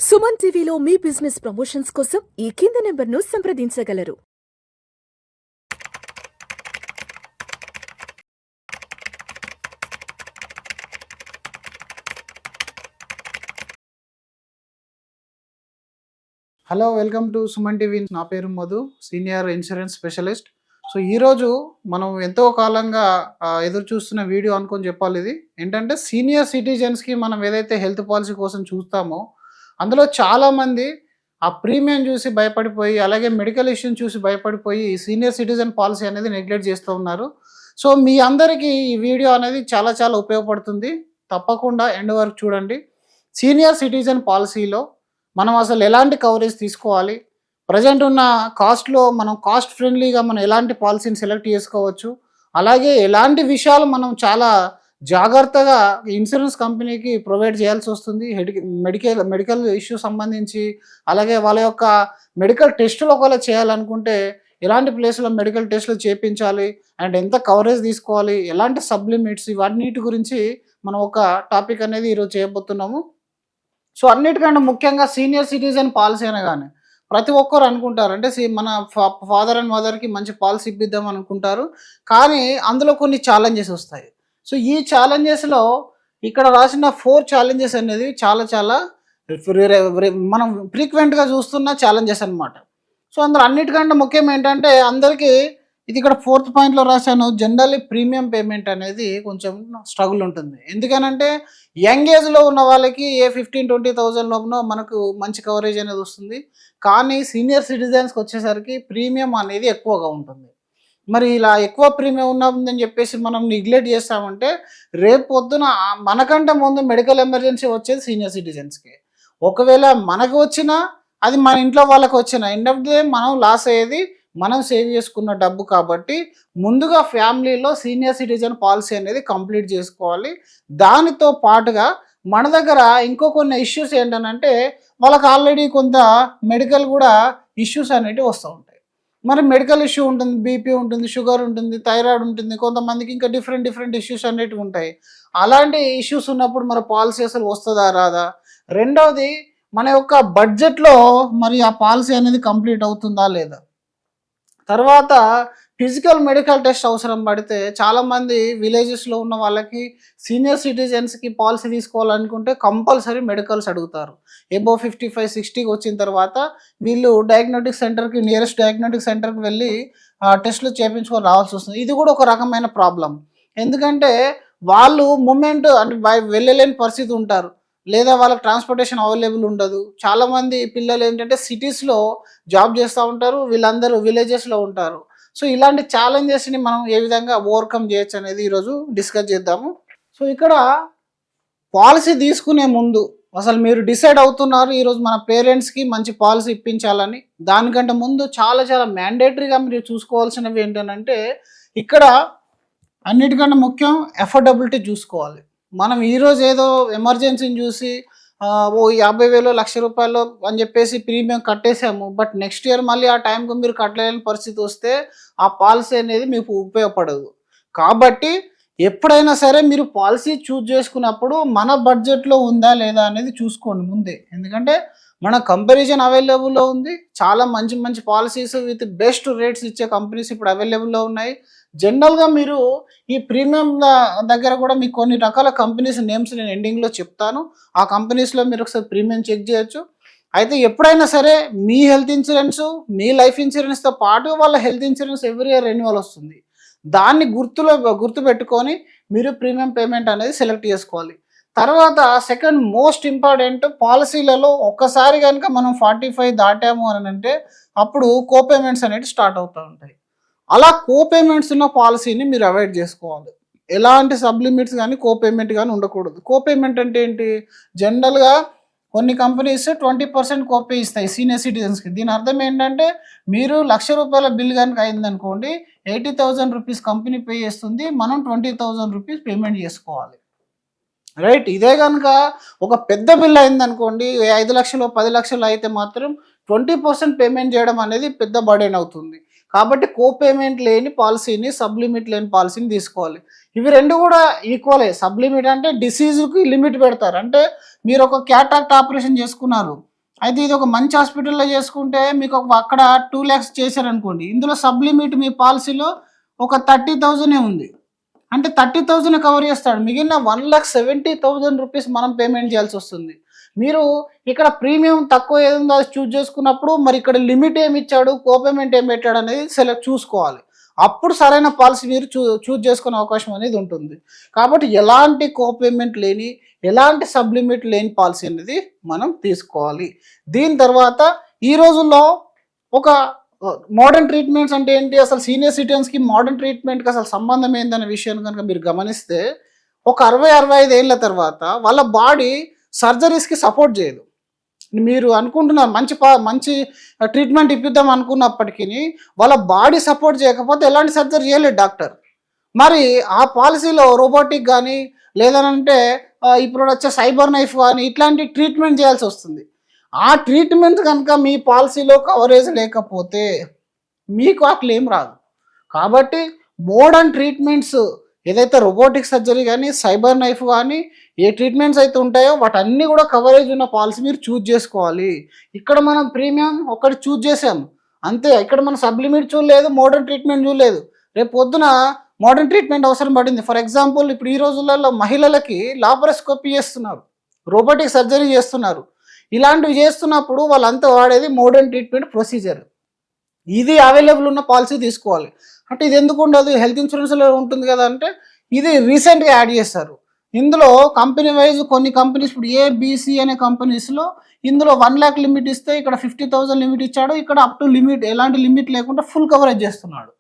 సుమన్ టీవీలో మీ business promotions కోసం ఈ కింది నెంబర్ను సంప్రదించగలరు. Hello, welcome to Suman TV. నా పేరు Madhu, senior insurance specialist. So ఈరోజు మనం ఎంతో కాలంగా ఎదురు చూస్తున్న వీడియో అనుకొని చెప్పాలి. ఇది ఏంటంటే సీనియర్ సిటిజన్స్కి మనం ఏదైతే హెల్త్ పాలసీ కోసం చూస్తామో అందులో చాలామంది ఆ ప్రీమియం చూసి భయపడిపోయి, అలాగే మెడికల్ ఇష్యూని చూసి భయపడిపోయి సీనియర్ సిటిజన్ పాలసీ అనేది నెగ్లెక్ట్ చేస్తూ ఉన్నారు. సో మీ అందరికీ ఈ వీడియో అనేది చాలా చాలా ఉపయోగపడుతుంది. తప్పకుండా ఎండ్ వరకు చూడండి. సీనియర్ సిటిజన్ పాలసీలో మనం అసలు ఎలాంటి కవరేజ్ తీసుకోవాలి, ప్రజెంట్ ఉన్న కాస్ట్లో మనం కాస్ట్ ఫ్రెండ్లీగా మనం ఎలాంటి పాలసీని సెలెక్ట్ చేసుకోవచ్చు, అలాగే ఎలాంటి విషయాలు మనం చాలా జాగ్రత్తగా ఇన్సూరెన్స్ కంపెనీకి ప్రొవైడ్ చేయాల్సి వస్తుంది మెడికల్ ఇష్యూ సంబంధించి, అలాగే వాళ్ళ యొక్క మెడికల్ టెస్టులు ఒకవేళ చేయాలనుకుంటే ఎలాంటి ప్లేస్లో మెడికల్ టెస్టులు చేయించాలి, అండ్ ఎంత కవరేజ్ తీసుకోవాలి, ఎలాంటి సబ్లిమిట్స్, ఇవన్నిటి గురించి మనం ఒక టాపిక్ అనేది ఈరోజు చేయబోతున్నాము. సో అన్నిటికంటే ముఖ్యంగా సీనియర్ సిటిజన్ పాలసీ అనగానే ప్రతి ఒక్కరు అనుకుంటారు అంటే మన ఫాదర్ అండ్ మదర్కి మంచి పాలసీ ఇప్పిద్దాం అనుకుంటారు, కానీ అందులో కొన్ని ఛాలెంజెస్ వస్తాయి. సో ఈ ఛాలెంజెస్లో ఇక్కడ రాసిన 4 ఛాలెంజెస్ అనేది చాలా చాలా మనం ఫ్రీక్వెంట్గా చూస్తున్న ఛాలెంజెస్ అనమాట. సో అందులో అన్నిటికంటే ముఖ్యం ఏంటంటే అందరికీ ఇది ఇక్కడ 4th పాయింట్లో రాశాను, జనరల్లీ ప్రీమియం పేమెంట్ అనేది కొంచెం స్ట్రగుల్ ఉంటుంది. ఎందుకనంటే యంగ్ ఏజ్లో ఉన్న వాళ్ళకి 15-20,000 లోపున మనకు మంచి కవరేజ్ అనేది వస్తుంది, కానీ సీనియర్ సిటిజన్స్కి వచ్చేసరికి ప్రీమియం అనేది ఎక్కువగా ఉంటుంది. మరి ఇలా ఎక్కువ ప్రీమియం ఉన్నదని చెప్పేసి మనం నెగ్లెక్ట్ చేస్తామంటే రేపు పొద్దున మనకంటే ముందు మెడికల్ ఎమర్జెన్సీ వచ్చేది సీనియర్ సిటిజన్స్కి. ఒకవేళ మనకు వచ్చినా అది మన ఇంట్లో వాళ్ళకి వచ్చినా ఎండ్ ఆఫ్ ది డే మనం లాస్ అయ్యేది మనం సేవ్ చేసుకున్న డబ్బు. కాబట్టి ముందుగా ఫ్యామిలీలో సీనియర్ సిటిజన్ పాలసీ అనేది కంప్లీట్ చేసుకోవాలి. దానితో పాటుగా మన దగ్గర ఇంకో కొన్ని ఇష్యూస్ ఏంటంటే వాళ్ళకి ఆల్రెడీ కొంత మెడికల్ కూడా ఇష్యూస్ అనేవి వస్తూ ఉంటాయి. మరి మెడికల్ ఇష్యూ ఉంటుంది, బీపీ ఉంటుంది, షుగర్ ఉంటుంది, థైరాయిడ్ ఉంటుంది, కొంతమందికి ఇంకా డిఫరెంట్ ఇష్యూస్ అనేవి ఉంటాయి. అలాంటి ఇష్యూస్ ఉన్నప్పుడు మన పాలసీ అసలు వస్తుందా రాదా, రెండవది మన యొక్క బడ్జెట్లో మరి ఆ పాలసీ అనేది కంప్లీట్ అవుతుందా లేదా, తర్వాత ఫిజికల్ మెడికల్ టెస్ట్ అవసరం పడితే చాలామంది విలేజెస్లో ఉన్న వాళ్ళకి సీనియర్ సిటిజన్స్కి పాలసీ తీసుకోవాలనుకుంటే కంపల్సరీ మెడికల్స్ అడుగుతారు. ఎబో 55-60 వచ్చిన తర్వాత వీళ్ళు డయాగ్నోటిక్ సెంటర్కి, నియరెస్ట్ డయాగ్నోటిక్ సెంటర్కి వెళ్ళి టెస్టులు చేయించుకొని రావాల్సి వస్తుంది. ఇది కూడా ఒక రకమైన ప్రాబ్లం. ఎందుకంటే వాళ్ళు మూమెంట్ అంటే వెళ్ళలేని పరిస్థితి ఉంటారు, లేదా వాళ్ళకి ట్రాన్స్పోర్టేషన్ అవైలబుల్ ఉండదు. చాలామంది పిల్లలు ఏంటంటే సిటీస్లో జాబ్ చేస్తూ ఉంటారు, వీళ్ళందరూ విలేజెస్లో ఉంటారు. సో ఇలాంటి ఛాలెంజెస్ని మనం ఏ విధంగా ఓవర్కమ్ చేయొచ్చు అనేది ఈరోజు డిస్కస్ చేద్దాము. సో ఇక్కడ పాలసీ తీసుకునే ముందు అసలు మీరు డిసైడ్ అవుతున్నారు ఈరోజు మన పేరెంట్స్కి మంచి పాలసీ ఇప్పించాలని, దానికంటే ముందు చాలా చాలా మ్యాండేటరీగా మీరు చూసుకోవాల్సినవి ఏంటంటే ఇక్కడ అన్నిటికంటే ముఖ్యం అఫోర్డబిలిటీ చూసుకోవాలి. మనం ఈరోజు ఏదో ఎమర్జెన్సీని చూసి ఓ 50,000 1,00,000 అని చెప్పేసి ప్రీమియం కట్టేసాము, బట్ నెక్స్ట్ ఇయర్ మళ్ళీ ఆ టైంకు మీరు కట్టలేని పరిస్థితి వస్తే ఆ పాలసీ అనేది మీకు ఉపయోగపడదు. కాబట్టి ఎప్పుడైనా సరే మీరు పాలసీ చూజ్ చేసుకున్నప్పుడు మన బడ్జెట్లో ఉందా లేదా అనేది చూసుకోండి ముందే. ఎందుకంటే మన కంపారిజన్ అవైలబుల్లో ఉంది, చాలా మంచి పాలసీస్ విత్ బెస్ట్ రేట్స్ ఇచ్చే కంపెనీస్ ఇప్పుడు అవైలబుల్లో ఉన్నాయి. జనరల్గా మీరు ఈ ప్రీమియం దగ్గర కూడా మీకు కొన్ని రకాల కంపెనీస్ నేమ్స్ నేను ఎండింగ్లో చెప్తాను. ఆ కంపెనీస్లో మీరు ఒకసారి ప్రీమియం చెక్ చేయొచ్చు. అయితే ఎప్పుడైనా సరే మీ హెల్త్ ఇన్సూరెన్స్, మీ లైఫ్ ఇన్సూరెన్స్తో పాటు వాళ్ళ health insurance every year renewal వస్తుంది. దాన్ని గుర్తుపెట్టుకొని మీరు ప్రీమియం పేమెంట్ అనేది సెలెక్ట్ చేసుకోవాలి. తర్వాత సెకండ్ మోస్ట్ ఇంపార్టెంట్, పాలసీలలో ఒక్కసారి కనుక మనం 45 దాటాము అని అంటే అప్పుడు కోపేమెంట్స్ అనేవి స్టార్ట్ అవుతూ ఉంటాయి. అలా కోపేమెంట్స్ ఉన్న పాలసీని మీరు అవాయిడ్ చేసుకోవాలి. ఎలాంటి సబ్లిమిట్స్ కానీ కోపేమెంట్ కానీ ఉండకూడదు. కోపేమెంట్ అంటే ఏంటి, జనరల్గా కొన్ని కంపెనీస్ 20% కోపే ఇస్తాయి సీనియర్ సిటిజన్స్కి. దీని అర్థం ఏంటంటే మీరు ₹1,00,000 బిల్ కనుక అయిందనుకోండి, 80,000 రూపీస్ కంపెనీ పే చేస్తుంది, మనం 20,000 రూపీస్ పేమెంట్ చేసుకోవాలి. రైట్. ఇదే కనుక ఒక పెద్ద బిల్ అయిందనుకోండి, 5 లక్షలు 10 లక్షలు అయితే మాత్రం 20% పేమెంట్ చేయడం అనేది పెద్ద బర్డెన్ అవుతుంది. కాబట్టి కోపేమెంట్ లేని పాలసీని, సబ్లిమిట్ లేని పాలసీని తీసుకోవాలి. ఇవి రెండు కూడా ఈక్వలే. సబ్లిమిట్ అంటే డిసీజ్కి లిమిట్ పెడతారు. అంటే మీరు ఒక క్యాట్రాక్ట్ ఆపరేషన్ చేసుకున్నారు, అయితే ఇది ఒక మంచి హాస్పిటల్లో చేసుకుంటే మీకు అక్కడ 2 lakhs చేశారనుకోండి, ఇందులో సబ్లిమిట్ మీ పాలసీలో ఒక 30,000 ఉంది. అంటే 30,000 కవర్ చేస్తాడు, మిగిలిన 1,70,000 రూపీస్ మనం పేమెంట్ చేయాల్సి వస్తుంది. మీరు ఇక్కడ ప్రీమియం తక్కువ ఏదో చూజ్ చేసుకున్నప్పుడు మరి ఇక్కడ లిమిట్ ఏమి ఇచ్చాడు, కోపేమెంట్ ఏమి పెట్టాడు అనేది చూసుకోవాలి. అప్పుడు సరైన పాలసీ మీరు చూజ్ చేసుకునే అవకాశం అనేది ఉంటుంది. కాబట్టి ఎలాంటి కోపేమెంట్ లేని, ఎలాంటి సబ్లిమిట్ లేని పాలసీ అనేది మనం తీసుకోవాలి. దీని తర్వాత ఈ రోజుల్లో ఒక మోడర్న్ ట్రీట్మెంట్స్ అంటే ఏంటి, అసలు సీనియర్ సిటిజన్స్కి మోడర్న్ ట్రీట్మెంట్కి అసలు సంబంధం ఏందనే విషయాన్ని కనుక మీరు గమనిస్తే, ఒక 60-65 ఏళ్ళ తర్వాత వాళ్ళ బాడీ సర్జరీస్కి సపోర్ట్ చేయదు. మీరు అనుకుంటున్నారు మంచి ట్రీట్మెంట్ ఇప్పిద్దాం అనుకున్నప్పటికీ వాళ్ళ బాడీ సపోర్ట్ చేయకపోతే ఎలాంటి సర్జరీ చేయలేదు డాక్టర్. మరి ఆ పాలసీలో రోబోటిక్ కానీ లేదనంటే ఇప్పుడు వచ్చే సైబర్ నైఫ్ కానీ ఇట్లాంటి ట్రీట్మెంట్ చేయాల్సి వస్తుంది. ఆ ట్రీట్మెంట్ కనుక మీ పాలసీలో కవరేజ్ లేకపోతే మీకు ఆ క్లెయిమ్ రాదు. కాబట్టి మోడర్న్ ట్రీట్మెంట్స్ ఏదైతే రోబోటిక్ సర్జరీ కానీ సైబర్ నైఫ్ కానీ ఏ ట్రీట్మెంట్స్ అయితే ఉంటాయో వాటన్నీ కూడా కవరేజ్ ఉన్న పాలసీ మీరు చూజ్ చేసుకోవాలి. ఇక్కడ మనం ప్రీమియం ఒకటి చూజ్ చేసాం అంతే, ఇక్కడ మనం సబ్లిమిట్ చూడలేదు, మోడర్న్ ట్రీట్మెంట్ చూడలేదు. రేపు పొద్దున మోడర్న్ ట్రీట్మెంట్ అవసరం పడింది. ఫర్ ఎగ్జాంపుల్ ఇప్పుడు ఈ రోజులలో మహిళలకి లాపరోస్కోపీ చేస్తున్నారు, రోబోటిక్ సర్జరీ చేస్తున్నారు. ఇలాంటివి చేస్తున్నప్పుడు వాళ్ళంతా వాడేది మోడర్న్ ట్రీట్మెంట్ ప్రొసీజర్. ఇది అవైలబుల్ ఉన్న పాలసీ తీసుకోవాలి. అంటే ఇది ఎందుకు ఉండదు, హెల్త్ ఇన్సూరెన్స్లో ఉంటుంది కదా అంటే, ఇది రీసెంట్గా యాడ్ చేస్తారు. ఇందులో కంపెనీ వైజ్ కొన్ని కంపెనీస్, ఇప్పుడు ఏబిసి అనే కంపెనీస్లో ఇందులో 1 lakh లిమిట్ ఇస్తే ఇక్కడ 50,000 లిమిట్ ఇచ్చాడు, ఇక్కడ అప్ టు లిమిట్ ఎలాంటి లిమిట్ లేకుండా ఫుల్ కవరేజ్ చేస్తున్నాడు.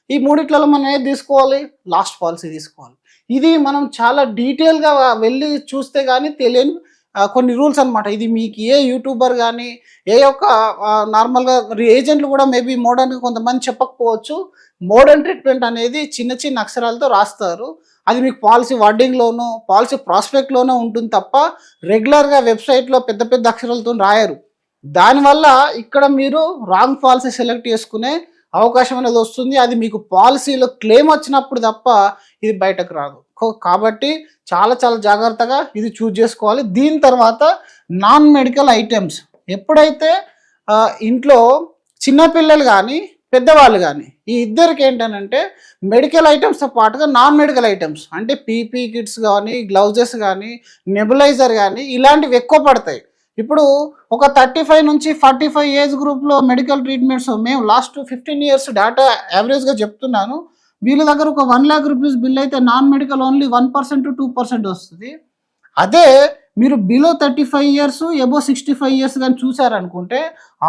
ఈ మూడిట్లలో మనం ఏది తీసుకోవాలి, లాస్ట్ పాలసీ తీసుకోవాలి. ఇది మనం చాలా డీటెయిల్గా వెళ్ళి చూస్తే కానీ తెలియని కొన్ని రూల్స్ అనమాట. ఇది మీకు ఏ యూట్యూబర్ కానీ ఏ యొక్క నార్మల్గా ఏజెంట్లు కూడా మేబీ మోడర్న్గా కొంతమంది చెప్పకపోవచ్చు. మోడర్న్ ట్రీట్మెంట్ అనేది చిన్న చిన్న అక్షరాలతో రాస్తారు, అది మీకు పాలసీ వర్డింగ్లోనూ పాలసీ ప్రాస్పెక్ట్లోనూ ఉంటుంది తప్ప రెగ్యులర్గా వెబ్సైట్లో పెద్ద పెద్ద అక్షరాలతో రాయరు. దానివల్ల ఇక్కడ మీరు రాంగ్ పాలసీ సెలెక్ట్ చేసుకునే అవకాశం అనేది వస్తుంది. అది మీకు పాలసీలో క్లెయిమ్ వచ్చినప్పుడు తప్ప ఇది బయటకు రాదు. కాబట్టి చాలా చాలా జాగ్రత్తగా ఇది చూజ్ చేసుకోవాలి. దీని తర్వాత నాన్ మెడికల్ ఐటమ్స్, ఎప్పుడైతే ఇంట్లో చిన్నపిల్లలు కానీ పెద్దవాళ్ళు కానీ ఈ ఇద్దరికి ఏంటంటే మెడికల్ ఐటమ్స్తో పాటుగా నాన్ మెడికల్ ఐటమ్స్ అంటే పీపీ కిట్స్ కానీ, గ్లౌజెస్ కానీ, నెబులైజర్ కానీ ఇలాంటివి ఎక్కువ పడతాయి. ఇప్పుడు ఒక 35 నుంచి 45 ఏజ్ గ్రూప్లో మెడికల్ ట్రీట్మెంట్స్ మేము లాస్ట్ 15 years డేటా యావరేజ్గా చెప్తున్నాను. వీళ్ళ దగ్గర ఒక 1 lakh రూపీస్ బిల్ అయితే నాన్ మెడికల్ ఓన్లీ 1% to 2% వస్తుంది. అదే మీరు బిలో 35 years ఎబో 65 years కానీ చూసారనుకుంటే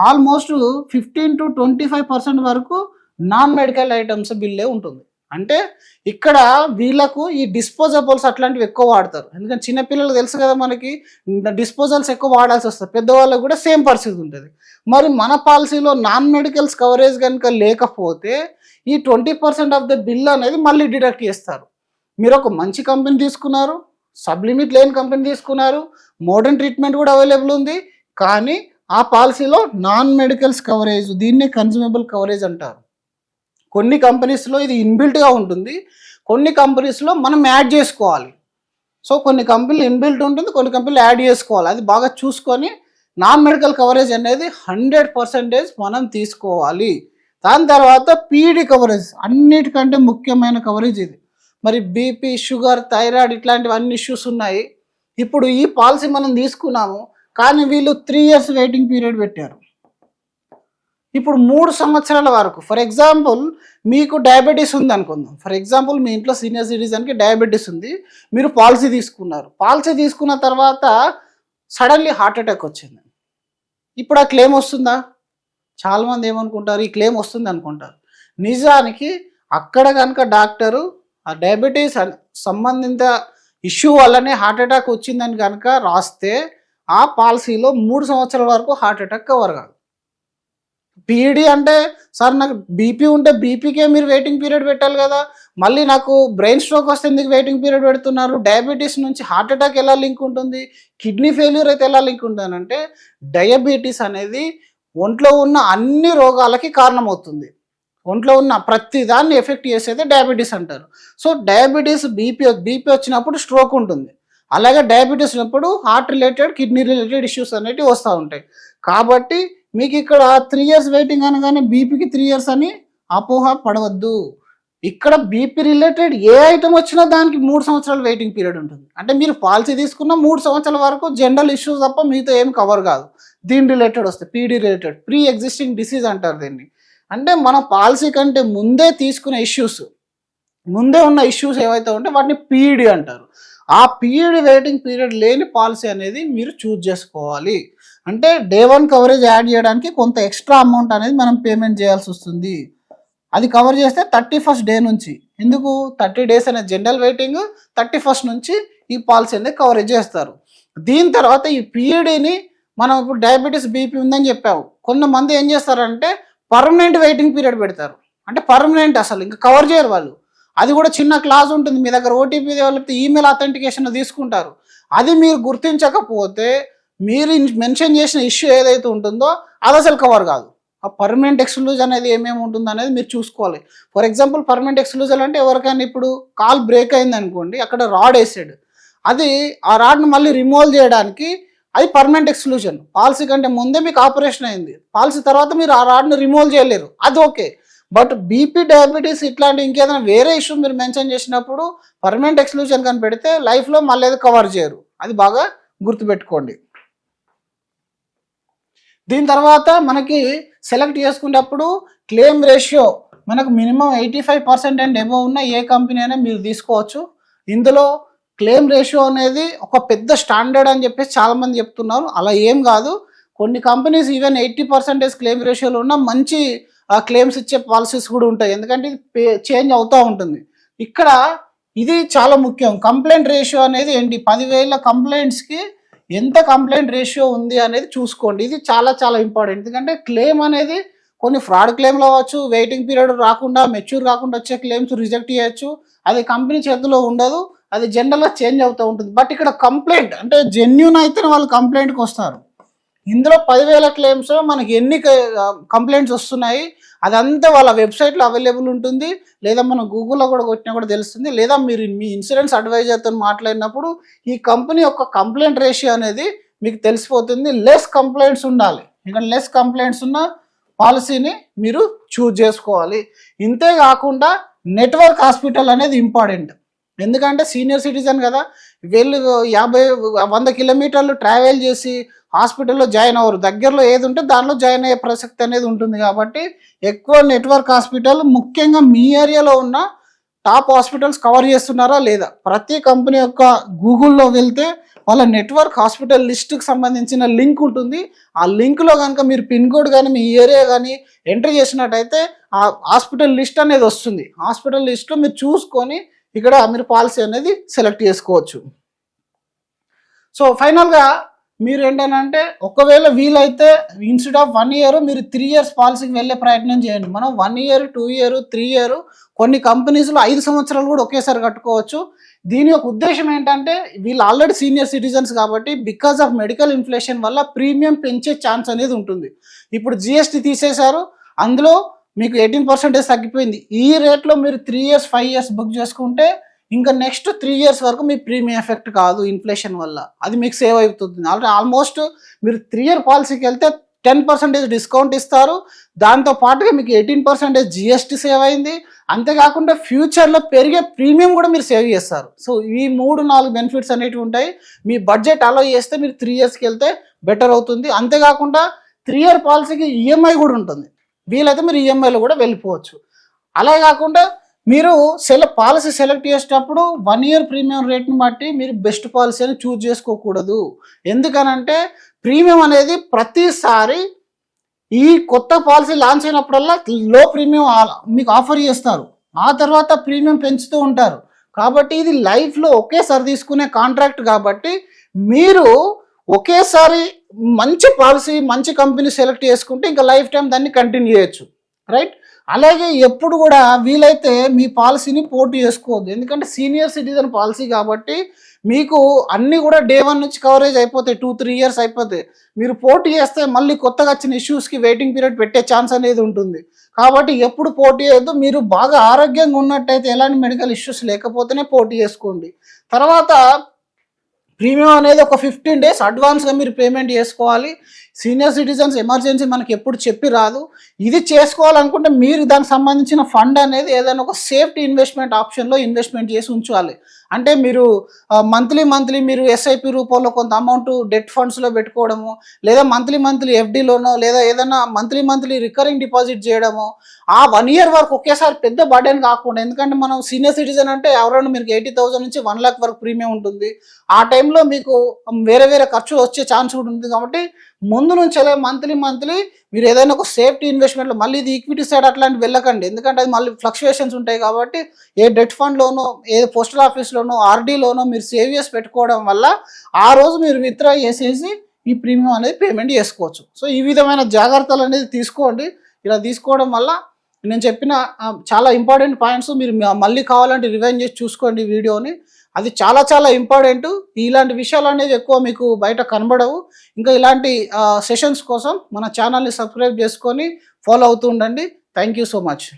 ఆల్మోస్ట్ 15 to 25% వరకు నాన్ మెడికల్ ఐటమ్స్ బిల్లే ఉంటుంది. అంటే ఇక్కడ వీళ్ళకు ఈ డిస్పోజబుల్స్ అట్లాంటివి ఎక్కువ వాడతారు. ఎందుకంటే చిన్నపిల్లలకు తెలుసు కదా, మనకి డిస్పోజల్స్ ఎక్కువ వాడాల్సి వస్తుంది, పెద్దవాళ్ళకు కూడా సేమ్ పరిస్థితి ఉంటుంది. మరి మన పాలసీలో నాన్ మెడికల్స్ కవరేజ్ కనుక లేకపోతే ఈ 20% ఆఫ్ ద బిల్ అనేది మళ్ళీ డిడక్ట్ చేస్తారు. మీరు ఒక మంచి కంపెనీ తీసుకున్నారు, సబ్లిమిట్ లేని కంపెనీ తీసుకున్నారు, మోడర్న్ ట్రీట్మెంట్ కూడా అవైలబుల్ ఉంది, కానీ ఆ పాలసీలో నాన్ మెడికల్స్ కవరేజ్, దీన్నే కన్జ్యూమబుల్ కవరేజ్ అంటారు. కొన్ని కంపెనీస్లో ఇది ఇన్బిల్ట్గా ఉంటుంది, కొన్ని కంపెనీస్లో మనం యాడ్ చేసుకోవాలి. సో కొన్ని కంపెనీలు ఇన్బిల్ట్ ఉంటుంది, కొన్ని కంపెనీలు యాడ్ చేసుకోవాలి. అది బాగా చూసుకొని నాన్ మెడికల్ కవరేజ్ అనేది 100% మనం తీసుకోవాలి. దాని తర్వాత పీడీ కవరేజ్, అన్నిటికంటే ముఖ్యమైన కవరేజ్ ఇది. మరి బీపీ, షుగర్, థైరాయిడ్ ఇట్లాంటివి అన్ని ఇష్యూస్ ఉన్నాయి. ఇప్పుడు ఈ పాలసీ మనం తీసుకున్నాము, కానీ వీళ్ళు 3 years వెయిటింగ్ పీరియడ్ పెట్టారు. ఇప్పుడు 3 సంవత్సరాల వరకు, ఫర్ ఎగ్జాంపుల్ మీకు డయాబెటీస్ ఉంది అనుకుందాం. ఫర్ ఎగ్జాంపుల్ మీ ఇంట్లో సీనియర్ సిటిజన్కి డయాబెటీస్ ఉంది, మీరు పాలసీ తీసుకున్నారు. పాలసీ తీసుకున్న తర్వాత సడన్లీ హార్ట్ అటాక్ వచ్చింది. ఇప్పుడు ఆ క్లెయిమ్ వస్తుందా? చాలామంది ఏమనుకుంటారు, ఈ క్లెయిమ్ వస్తుంది అనుకుంటారు. నిజానికి అక్కడ కనుక డాక్టరు ఆ డయాబెటీస్ సంబంధిత ఇష్యూ వల్లనే హార్ట్ అటాక్ వచ్చిందని కనుక రాస్తే ఆ పాలసీలో 3 సంవత్సరాల వరకు హార్ట్ అటాక్ కవర్ కాదు. పీఈడీ అంటే సార్ నాకు బీపీ ఉంటే బీపీకే మీరు వెయిటింగ్ పీరియడ్ పెట్టాలి కదా, మళ్ళీ నాకు బ్రెయిన్ స్ట్రోక్ వస్తే ఎందుకు వెయిటింగ్ పీరియడ్ పెడుతున్నారు, డయాబెటీస్ నుంచి హార్ట్ అటాక్ ఎలా లింక్ ఉంటుంది, కిడ్నీ ఫెయిల్యూర్ అయితే ఎలా లింక్ ఉంటుందంటే డయాబెటీస్ అనేది ఒంట్లో ఉన్న అన్ని రోగాలకి కారణమవుతుంది. ఒంట్లో ఉన్న ప్రతి దాన్ని ఎఫెక్ట్ చేసేది డయాబెటీస్ అంటారు. సో డయాబెటీస్ బీపీ వచ్చినప్పుడు స్ట్రోక్ ఉంటుంది. అలాగే డయాబెటీస్ ఉన్నప్పుడు heart related kidney related issues అనేవి వస్తూ ఉంటాయి. కాబట్టి మీకు ఇక్కడ 3 years వెయిటింగ్ అనగానే బీపీకి 3 years అని అపోహ పడవద్దు. ఇక్కడ బీపీ రిలేటెడ్ ఏ ఐటమ్ వచ్చినా దానికి 3 సంవత్సరాలు వెయిటింగ్ పీరియడ్ ఉంటుంది. అంటే మీరు పాలసీ తీసుకున్న 3 సంవత్సరాల వరకు జనరల్ ఇష్యూస్ తప్ప మీతో ఏం కవర్ కాదు. దీని రిలేటెడ్ వస్తాయి, PD related, pre existing disease అంటారు దీన్ని. అంటే మన పాలసీ కంటే ముందే తీసుకునే ఇష్యూస్, ముందే ఉన్న ఇష్యూస్ ఏవైతే ఉంటే వాటిని పీడీ అంటారు. ఆ పీడీ వెయిటింగ్ పీరియడ్ లేని పాలసీ అనేది మీరు చూజ్ చేసుకోవాలి. అంటే డే 1 కవరేజ్ యాడ్ చేయడానికి కొంత ఎక్స్ట్రా అమౌంట్ అనేది మనం పేమెంట్ చేయాల్సి వస్తుంది. అది కవర్ చేస్తే 31st డే నుంచి, ఎందుకు 30 days అనే జనరల్ వెయిటింగ్, 31st నుంచి ఈ పాలసీ అనేది కవరేజ్ చేస్తారు. దీని తర్వాత ఈ పీఈడీని మనం ఇప్పుడు డయాబెటీస్ బీపీ ఉందని చెప్పాము, కొంతమంది ఏం చేస్తారంటే పర్మనెంట్ వెయిటింగ్ పీరియడ్ పెడతారు. అంటే పర్మనెంట్ అసలు ఇంకా కవర్ చేయరు వాళ్ళు. అది కూడా చిన్న క్లాజ్ ఉంటుంది, మీ దగ్గర ఓటీపీ లేకపోతే ఈమెయిల్ అథెంటికేషన్ తీసుకుంటారు. అది మీరు గుర్తించకపోతే మీరు మెన్షన్ చేసిన ఇష్యూ ఏదైతే ఉంటుందో అది అసలు కవర్ కాదు. ఆ పర్మనెంట్ ఎక్స్క్లూజన్ అనేది ఏమేమి ఉంటుంది అనేది మీరు చూసుకోవాలి. ఫర్ ఎగ్జాంపుల్ పర్మనెంట్ ఎక్స్క్లూజన్ అంటే ఎవరికైనా ఇప్పుడు కాల్ బ్రేక్ అయింది అనుకోండి, అక్కడ రాడ్ వేసాడు, అది ఆ రాడ్ను మళ్ళీ రిమూవ్ చేయడానికి అది పర్మనెంట్ ఎక్స్క్లూజన్. పాలసీ కంటే ముందే మీకు ఆపరేషన్ అయింది, పాలసీ తర్వాత మీరు ఆ రాడ్ను రిమూవ్ చేయలేరు, అది ఓకే. బట్ బీపీ డయాబెటీస్ ఇట్లాంటి ఇంకేదైనా వేరే ఇష్యూ మీరు మెన్షన్ చేసినప్పుడు పర్మనెంట్ ఎక్స్క్లూజన్ కానీ పెడితే లైఫ్లో మళ్ళీ అది కవర్ చేయరు. అది బాగా గుర్తుపెట్టుకోండి. దీని తర్వాత మనకి సెలెక్ట్ చేసుకునేటప్పుడు క్లెయిమ్ రేషియో మనకు మినిమం 85% అండ్ అబోవ్ ఉన్న ఏ కంపెనీ అయినా మీరు తీసుకోవచ్చు. ఇందులో క్లెయిమ్ రేషియో అనేది ఒక పెద్ద స్టాండర్డ్ అని చెప్పేసి చాలామంది చెప్తున్నారు. అలా ఏం కాదు, కొన్ని కంపెనీస్ ఈవెన్ 80% క్లెయిమ్ రేషియోలో ఉన్న మంచి క్లెయిమ్స్ ఇచ్చే పాలసీస్ కూడా ఉంటాయి. ఎందుకంటే ఇది చేంజ్ అవుతూ ఉంటుంది. ఇక్కడ ఇది చాలా ముఖ్యం. కంప్లైంట్ రేషియో అనేది ఏంటి, 10,000 కంప్లైంట్స్కి ఎంత కంప్లైంట్ రేషియో ఉంది అనేది చూసుకోండి. ఇది చాలా చాలా ఇంపార్టెంట్. ఎందుకంటే క్లెయిమ్ అనేది కొన్ని ఫ్రాడ్ క్లెయిమ్లు అవ్వచ్చు, వెయిటింగ్ పీరియడ్ రాకుండా మెచ్యూర్ కాకుండా వచ్చే క్లెయిమ్స్ రిజెక్ట్ చేయొచ్చు. అది కంపెనీ చేతిలో ఉండదు, అది జనరల్గా చేంజ్ అవుతూ ఉంటుంది. బట్ ఇక్కడ కంప్లైంట్ అంటే జెన్యూన్ అయితే వాళ్ళు కంప్లైంట్కి వస్తారు. ఇందులో 10,000 క్లెయిమ్స్లో మనకి ఎన్ని కంప్లైంట్స్ వస్తున్నాయి అదంతా వాళ్ళ వెబ్సైట్లో అవైలబుల్ ఉంటుంది, లేదా మనం గూగుల్లో కూడా కొట్టినా కూడా తెలుస్తుంది, లేదా మీరు మీ ఇన్సూరెన్స్ అడ్వైజర్తో మాట్లాడినప్పుడు ఈ కంపెనీ యొక్క కంప్లైంట్ రేషియో అనేది మీకు తెలిసిపోతుంది. లెస్ కంప్లైంట్స్ ఉండాలి. ఇక్కడ లెస్ కంప్లైంట్స్ ఉన్న పాలసీని మీరు చూజ్ చేసుకోవాలి. ఇంతే కాకుండా నెట్వర్క్ హాస్పిటల్ అనేది ఇంపార్టెంట్. ఎందుకంటే సీనియర్ సిటిజన్ కదా, వీళ్ళు 50-100 కిలోమీటర్లు ట్రావెల్ చేసి హాస్పిటల్లో జాయిన్ అవ్వరు. దగ్గరలో ఏది ఉంటే దానిలో జాయిన్ అయ్యే ప్రసక్తి అనేది ఉంటుంది. కాబట్టి ఎక్కువ నెట్వర్క్ హాస్పిటల్, ముఖ్యంగా మీ ఏరియాలో ఉన్న టాప్ హాస్పిటల్స్ కవర్ చేస్తున్నారా లేదా. ప్రతి కంపెనీ యొక్క గూగుల్లో వెళ్తే వాళ్ళ నెట్వర్క్ హాస్పిటల్ లిస్టుకి సంబంధించిన లింక్ ఉంటుంది. ఆ లింక్లో కనుక మీరు పిన్ కోడ్ కానీ మీ ఏరియా కానీ ఎంటర్ చేసినట్టయితే ఆ హాస్పిటల్ లిస్ట్ అనేది వస్తుంది. హాస్పిటల్ లిస్ట్లో మీరు చూసుకొని ఇక్కడ మీరు పాలసీ అనేది సెలెక్ట్ చేసుకోవచ్చు. సో ఫైనల్గా మీరు ఏంటంటే ఒకవేళ వీలైతే ఇన్స్టెడ్ ఆఫ్ 1 year మీరు 3 years పాలసీకి వెళ్ళే ప్రయత్నం చేయండి. మనం 1 year, 2 year, 3 year, కొన్ని కంపెనీస్లో 5 సంవత్సరాలు కూడా ఒకేసారి కట్టుకోవచ్చు. దీని యొక్క ఉద్దేశం ఏంటంటే వీళ్ళు ఆల్రెడీ సీనియర్ సిటిజన్స్ కాబట్టి బికాస్ ఆఫ్ మెడికల్ ఇన్ఫ్లేషన్ వల్ల ప్రీమియం పెంచే ఛాన్స్ అనేది ఉంటుంది. ఇప్పుడు జిఎస్టీ తీసేశారు, అందులో మీకు 18% తగ్గిపోయింది. ఈ రేట్లో మీరు 3 years, 5 years బుక్ చేసుకుంటే ఇంకా నెక్స్ట్ 3 years వరకు మీ ప్రీమియం ఎఫెక్ట్ కాదు ఇన్ఫ్లేషన్ వల్ల, అది మీకు సేవ్ అవుతుంది. ఆల్మోస్ట్ మీరు 3 year పాలసీకి వెళ్తే 10% డిస్కౌంట్ ఇస్తారు. దాంతో పాటుగా మీకు 18% జిఎస్టీ సేవ్ అయింది. అంతేకాకుండా ఫ్యూచర్లో పెరిగే ప్రీమియం కూడా మీరు సేవ్ చేస్తారు. సో ఈ 3-4 బెనిఫిట్స్ అనేవి ఉంటాయి. మీ బడ్జెట్ అలో చేస్తే మీరు 3 yearsకి వెళ్తే బెటర్ అవుతుంది. అంతేకాకుండా 3 year పాలసీకి ఈఎంఐ కూడా ఉంటుంది. వీలైతే మీరు ఈఎంఐలో కూడా వెళ్ళిపోవచ్చు. అలా కాకుండా మీరు పాలసీ సెలెక్ట్ చేసేటప్పుడు 1 year ప్రీమియం రేట్ని బట్టి మీరు బెస్ట్ పాలసీ అని చూజ్ చేసుకోకూడదు. ఎందుకనంటే ప్రీమియం అనేది ప్రతిసారి ఈ కొత్త పాలసీ లాంచ్ అయినప్పుడల్లా లో ప్రీమియం మీకు ఆఫర్ చేస్తారు, ఆ తర్వాత ప్రీమియం పెంచుతూ ఉంటారు. కాబట్టి ఇది లైఫ్లో ఒకేసారి తీసుకునే కాంట్రాక్ట్ కాబట్టి మీరు ఒకేసారి మంచి పాలసీ మంచి కంపెనీ సెలెక్ట్ చేసుకుంటే ఇంకా లైఫ్ టైం దాన్ని కంటిన్యూ చేయొచ్చు. రైట్. అలాగే ఎప్పుడు కూడా వీలైతే మీ పాలసీని పోర్ట్ చేసుకోవద్దు, ఎందుకంటే సీనియర్ సిటిజన్ పాలసీ కాబట్టి మీకు అన్నీ కూడా డే 1 నుంచి కవరేజ్ అయిపోతాయి, 2-3 ఇయర్స్ అయిపోతాయి. మీరు పోర్ట్ చేస్తే మళ్ళీ కొత్తగా వచ్చిన ఇష్యూస్కి వెయిటింగ్ పీరియడ్ పెట్టే ఛాన్స్ అనేది ఉంటుంది. కాబట్టి ఎప్పుడు పోర్ట్ చేయొద్దు. మీరు బాగా ఆరోగ్యంగా ఉన్నట్టయితే, ఎలాంటి మెడికల్ ఇష్యూస్ లేకపోతేనే పోర్ట్ చేసుకోండి. తర్వాత ప్రీమియం అనేది ఒక 15 days అడ్వాన్స్గా మీరు పేమెంట్ చేసుకోవాలి. సీనియర్ సిటిజన్స్ ఎమర్జెన్సీ మనకి ఎప్పుడు చెప్పి రాదు. ఇది చేసుకోవాలనుకుంటే మీరు దానికి సంబంధించిన ఫండ్ అనేది ఏదైనా ఒక సేఫ్టీ ఇన్వెస్ట్మెంట్ ఆప్షన్లో ఇన్వెస్ట్మెంట్ చేసి ఉంచాలి. అంటే మీరు మంత్లీ మీరు ఎస్ఐపి రూపంలో కొంత అమౌంట్ డెట్ ఫండ్స్లో పెట్టుకోవడము, లేదా మంత్లీ ఎఫ్డీలోనో, లేదా ఏదైనా మంత్లీ రికరింగ్ డిపాజిట్ చేయడము. ఆ 1 year వరకు ఒకేసారి పెద్ద బర్డెన్ కాకుండా, ఎందుకంటే మనం సీనియర్ సిటిజన్ అంటే ఎవరైనా మీకు 80,000 నుంచి 1 lakh వరకు ప్రీమియం ఉంటుంది. ఆ టైంలో మీకు వేరే ఖర్చు వచ్చే ఛాన్స్ కూడా ఉంది. కాబట్టి ముందు నుంచే మంత్లీ మీరు ఏదైనా ఒక సేఫ్టీ ఇన్వెస్ట్మెంట్లో, మళ్ళీ ఇది ఈక్విటీ సైడ్ అట్లాంటివి వెళ్ళకండి, ఎందుకంటే అది మళ్ళీ ఫ్లక్చుయేషన్స్ ఉంటాయి. కాబట్టి ఏ డెట్ ఫండ్లోనో, ఏ పోస్టల్ ఆఫీస్లోనో, ఆర్డీలోనో మీరు సేవ్ చేసి పెట్టుకోవడం వల్ల ఆ రోజు మీరు విత్డ్రా చేసేసి ఈ ప్రీమియం అనేది పేమెంట్ చేసుకోవచ్చు. సో ఈ విధమైన జాగ్రత్తలు అనేది తీసుకోండి. ఇలా తీసుకోవడం వల్ల నేను చెప్పిన చాలా ఇంపార్టెంట్ పాయింట్స్ మీరు మళ్ళీ కావాలంటే రివైండ్ చేసి చూసుకోండి వీడియోని. అది చాలా ఇంపార్టెంట్. ఇలాంటి విషయాలు అనేది ఎక్కువ మీకు బయట కనబడవు. ఇంకా ఇలాంటి సెషన్స్ కోసం మన ఛానల్ని సబ్స్క్రైబ్ చేసుకొని ఫాలో అవుతూ ఉండండి. Thank you so much.